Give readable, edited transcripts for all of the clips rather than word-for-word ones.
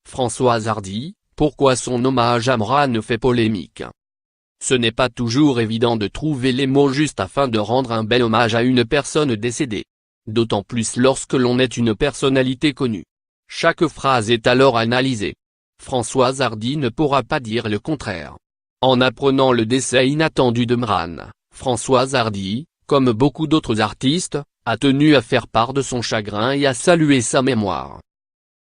Françoise Hardy, pourquoi son hommage à Mran fait polémique? Ce n'est pas toujours évident de trouver les mots justes afin de rendre un bel hommage à une personne décédée. D'autant plus lorsque l'on est une personnalité connue. Chaque phrase est alors analysée. Françoise Hardy ne pourra pas dire le contraire. En apprenant le décès inattendu de Mran, Françoise Hardy, comme beaucoup d'autres artistes, a tenu à faire part de son chagrin et à saluer sa mémoire.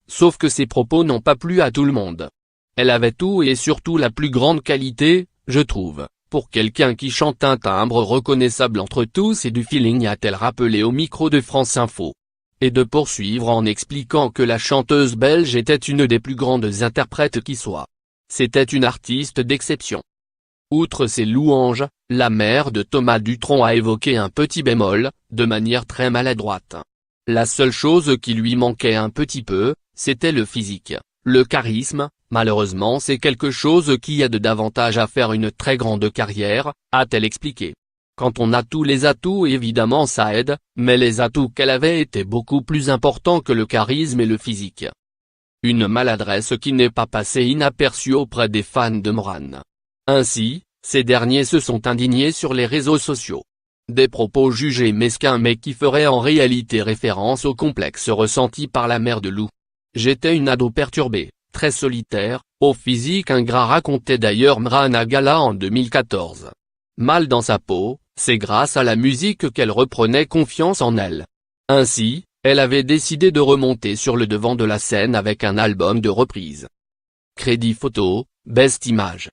Sauf que ses propos n'ont pas plu à tout le monde. Elle avait tout et surtout la plus grande qualité, je trouve, pour quelqu'un qui chante un timbre reconnaissable entre tous et du feeling, a-t-elle rappelé au micro de France Info. Et de poursuivre en expliquant que la chanteuse belge était une des plus grandes interprètes qui soit. C'était une artiste d'exception. Outre ses louanges, la mère de Thomas Dutronc a évoqué un petit bémol, de manière très maladroite. La seule chose qui lui manquait un petit peu, c'était le physique, le charisme. Malheureusement c'est quelque chose qui aide davantage à faire une très grande carrière, a-t-elle expliqué. Quand on a tous les atouts évidemment ça aide, mais les atouts qu'elle avait étaient beaucoup plus importants que le charisme et le physique. Une maladresse qui n'est pas passée inaperçue auprès des fans de Mran. Ainsi, ces derniers se sont indignés sur les réseaux sociaux. Des propos jugés mesquins mais qui feraient en réalité référence au complexe ressenti par la mère de Lou. J'étais une ado perturbée, très solitaire, au physique ingrat, racontait d'ailleurs Mran à gala en 2014. Mal dans sa peau, c'est grâce à la musique qu'elle reprenait confiance en elle. Ainsi, elle avait décidé de remonter sur le devant de la scène avec un album de reprises. Crédit photo, Best Image.